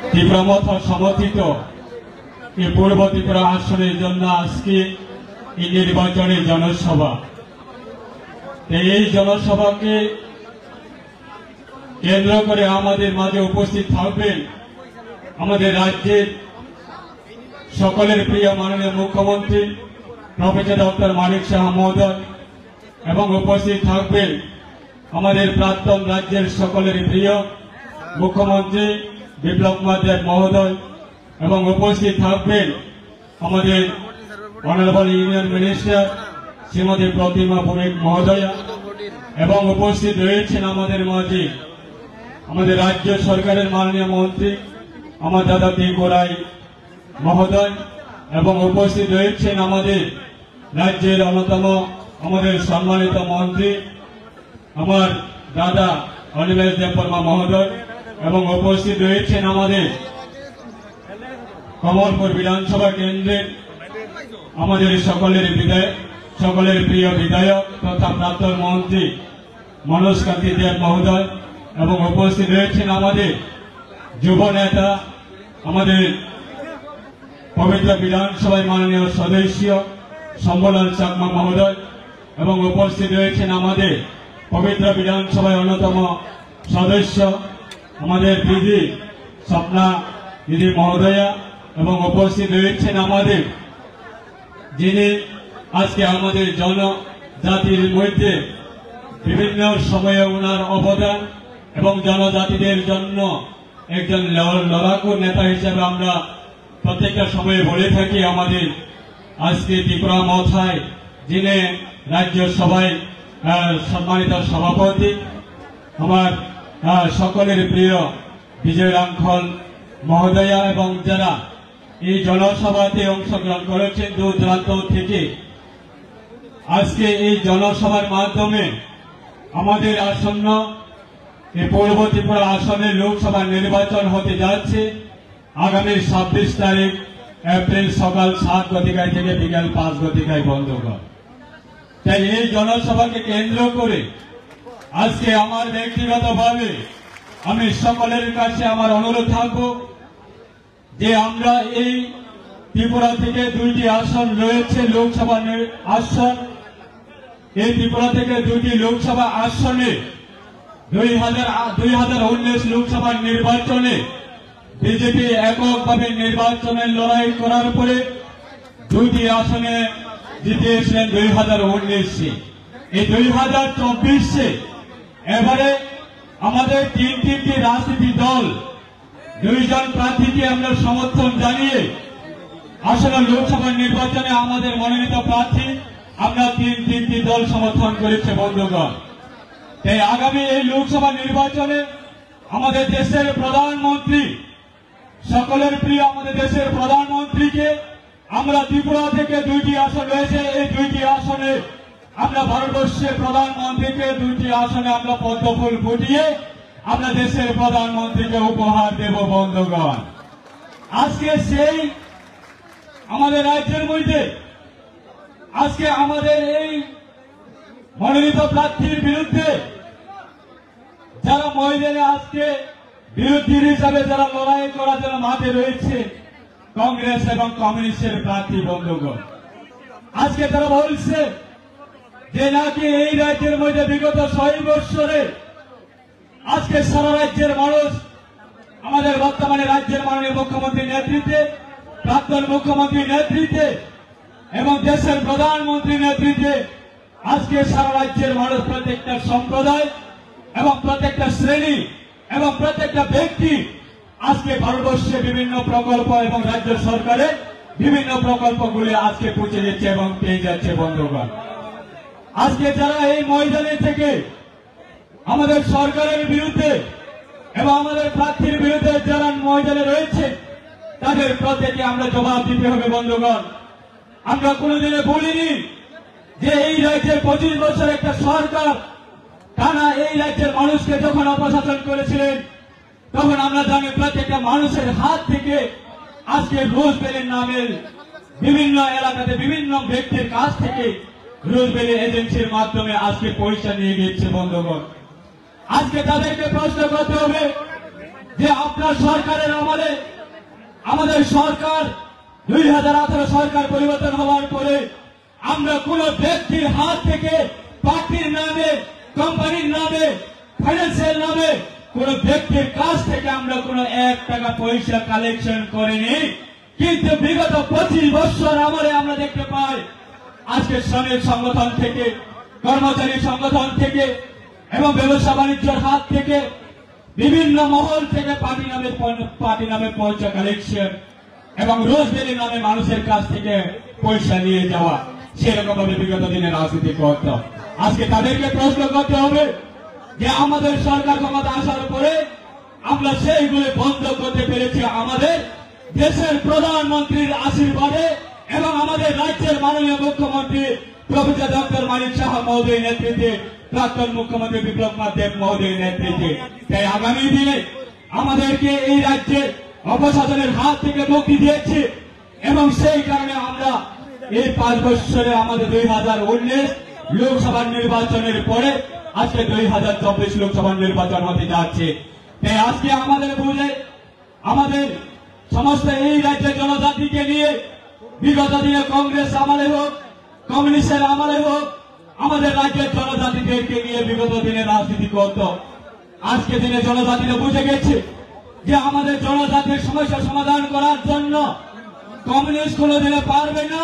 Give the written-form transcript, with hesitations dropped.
ত্রিপুরা সমর্থিত এই পূর্ব ত্রিপুরা আসনের জন্য আজকে এই নির্বাচনী জনসভা। এই জনসভাকে কেন্দ্র করে আমাদের মাঝে উপস্থিত থাকবেন আমাদের রাজ্যের সকলের প্রিয় মাননীয় মুখ্যমন্ত্রী প্রফেসর ডক্টর মানিক সাহা মহোদয় এবং উপস্থিত থাকবেন আমাদের প্রাক্তন রাজ্যের সকলের প্রিয় মুখ্যমন্ত্রী বিপ্লব কুমার দেব মহোদয় এবং উপস্থিত থাকবেন আমাদের honourable union minister Shrimati Pratima Bhowmik মহোদয়া এবং উপস্থিত রয়েছেন আমাদের মাঝে আমাদের রাজ্য সরকারের মাননীয় মন্ত্রী আমার দাদা টিঙ্কু রায় মহোদয় এবং উপস্থিত রয়েছেন আমাদের রাজ্যের অন্যতম আমাদের সম্মানিত মন্ত্রী আমার দাদা অনিমেষ দেববর্মা মহোদয় এবং উপস্থিত রয়েছেন আমাদের কমলপুর বিধানসভা কেন্দ্রের আমাদের সকলের প্রিয় বিধায়ক তথা প্রাক্তন মন্ত্রী মনোজ কান্তি দেব মহোদয় এবং উপস্থিত রয়েছেন আমাদের যুব নেতা আমাদের পবিত্র বিধানসভায় মাননীয় সদস্য শম্ভুলাল চাকমা মহোদয় এবং উপস্থিত রয়েছেন আমাদের পবিত্র বিধানসভায় অন্যতম সদস্য আমাদের দিদি স্বপ্না দিদি মহোদয়া এবং উপস্থিত রয়েছেন আমাদের যিনি আজকে আমাদের জনজাতির মধ্যে বিভিন্ন সময়ে ওনার অবদান এবং জনজাতিদের জন্য একজন লড়াকু নেতা হিসেবে আমরা প্রত্যেকটা সময়ে বলে থাকি আমাদের আজকে ত্রিপুরা মথায় যিনি রাজ্য সভায় সম্মানিত সভাপতি আমার সকলের প্রিয় বিজয় রাঙ্খল মহোদয়া এবং যারা এই জনসভাতে অংশগ্রহণ করেছেন দূর দূরান্ত থেকে আজকে এই জনসভার মাধ্যমে আমাদের আসন্ন এই পূর্ব ত্রিপুরা আসনের লোকসভা নির্বাচন হতে যাচ্ছে আগামী 26 তারিখ এপ্রিল সকাল 7 ঘটিকায় থেকে বিকাল 5 ঘটিকায় বন্ধুগণ। তাই এই জনসভাকে কেন্দ্র করে আজকে আমার ব্যক্তিগতভাবে আমি সকলের কাছে আমার অনুরোধ থাকবো যে আমরা এই ত্রিপুরা থেকে 2টি আসন রয়েছে লোকসভা আসন এই ত্রিপুরা থেকে 2টি লোকসভা আসনে 2019 লোকসভা নির্বাচনে বিজেপি এককভাবে নির্বাচনের লড়াই করার পরে 2টি আসনে জিতেছিলেন 2019-এ। এই 2024-এ এবারে আমাদের তিনটি রাজনীতি দল 2 জন প্রার্থীকে আমরা সমর্থন জানিয়ে আসন্ন লোকসভা নির্বাচনে আমাদের মনোনীত প্রার্থী আমরা তিনটি দল সমর্থন করেছে বন্ধুগণ। তাই আগামী এই লোকসভা নির্বাচনে আমাদের দেশের প্রধানমন্ত্রী সকলের প্রিয় আমাদের দেশের প্রধানমন্ত্রীকে আমরা ত্রিপুরা থেকে 2টি আসন রয়েছে এই 2টি আসনে আমরা ভারতবর্ষের প্রধানমন্ত্রীকে 2টি আসনে আমরা পদ্মফুল ফুটিয়ে আমরা দেশের প্রধানমন্ত্রীকে উপহার দেব বন্ধুগণ। আজকে সেই আমাদের রাজ্যের মধ্যে আজকে আমাদের এই মনোনীত প্রার্থীর বিরুদ্ধে যারা মহিলারা আজকে বিরোধী হিসাবে যারা লড়াই করার জন্য মাঠে রয়েছে কংগ্রেস এবং কমিউনিস্টের প্রার্থী বন্ধুগণ। আজকে তারা বলছে যে নাকি এই রাজ্যের মধ্যে বিগত 6 বছরে আজকে সারা রাজ্যের মানুষ আমাদের বর্তমানে রাজ্যের মাননীয় মুখ্যমন্ত্রীর নেতৃত্বে প্রাক্তন মুখ্যমন্ত্রীর নেতৃত্বে এবং দেশের প্রধানমন্ত্রীর নেতৃত্বে আজকে সারা রাজ্যের মানুষ প্রত্যেকটা সম্প্রদায় এবং প্রত্যেকটা শ্রেণী এবং প্রত্যেকটা ব্যক্তি আজকে ভারতবর্ষে বিভিন্ন প্রকল্প এবং রাজ্য সরকারের বিভিন্ন প্রকল্পগুলি আজকে পৌঁছে যাচ্ছে এবং পেয়ে যাচ্ছে বন্ধুগণ। আজকে যারা এই ময়দানে থেকে আমাদের সরকারের বিরুদ্ধে এবং আমাদের প্রার্থীর বিরুদ্ধে যারা ময়দানে রয়েছে তাদের প্রত্যেকে আমরা জবাব দিতে হবে বন্ধুগণ। আমরা কোনোদিনে বলিনি যে এই রাজ্যের 25 বছর একটা সরকার টানা এই রাজ্যের মানুষকে যখন অপশাসন করেছিলেন তখন আমরা জানি প্রত্যেকটা মানুষের হাত থেকে আজকে রোজবেলের নামের বিভিন্ন এলাকাতে বিভিন্ন ব্যক্তির কাছ থেকে রোজবেলি এজেন্সির মাধ্যমে আজকে পয়সা নিয়ে গেছে বন্ধুগণ। আজকে তাদেরকে প্রশ্ন করতে হবে যে আপনার সরকারের আমলে আমাদের সরকার 2018 সরকার পরিবর্তন হওয়ার পরে আমরা কোন ব্যক্তির হাত থেকে পার্টির নামে, কোম্পানির নামে, ফাইন্যান্সিয়াল নামে কোন ব্যক্তির কাছ থেকে আমরা কোন 1 টাকা পয়সা কালেকশন করিনি। কিন্তু বিগত 25 বছর আমলে আমরা দেখতে পাই আজকে শ্রমিক সংগঠন থেকে, কর্মচারী সংগঠন থেকে এবং ব্যবসা বাণিজ্যের হাত থেকে বিভিন্ন মহল থেকে পার্টি নামে পয়সা কালেকশন এবং রোজবেরি নামে মানুষের কাছ থেকে পয়সা নিয়ে যাওয়া, সেরকম ভাবে বিগত দিনে রাজনীতি করত। আজকে তাদেরকে প্রশ্ন করতে হবে যে আমাদের সরকার ক্ষমতা আসার পরে আমরা সেইগুলো বন্ধ করতে পেরেছি আমাদের দেশের প্রধানমন্ত্রীর আশীর্বাদে এবং আমাদের রাজ্যের মাননীয় মুখ্যমন্ত্রী প্রফেসর ডক্টর মানিক সাহা মহোদয়ের নেতৃত্বে, প্রাক্তন মুখ্যমন্ত্রী বিপ্লব কুমার দেব মহোদয়ের নেতৃত্বে। তাই আগামী দিনে আমাদেরকে এই রাজ্যের অপশাসনের হাত থেকে মুক্তি দিয়েছে এবং সেই কারণে আমরা এই 5 বছরে আমাদের 2019 লোকসভা নির্বাচনের পরে আজকে 2024 লোকসভা নির্বাচন হতে যাচ্ছে। তাই আজকে আমাদের বুঝে আমাদের সমস্ত এই রাজ্যের জনজাতিকে নিয়ে বিগত দিনে কংগ্রেস আমলে হোক, কমিউনিস্টের আমলে হোক, আমাদের রাজ্যের জনজাতিদেরকে নিয়ে বিগত দিনে রাজনীতি করত। আজকে দিনে জনজাতিরা বুঝে গেছে যে আমাদের জনজাতির সমস্যা সমাধান করার জন্য কমিউনিস্ট কোনোদিনে পারবে না।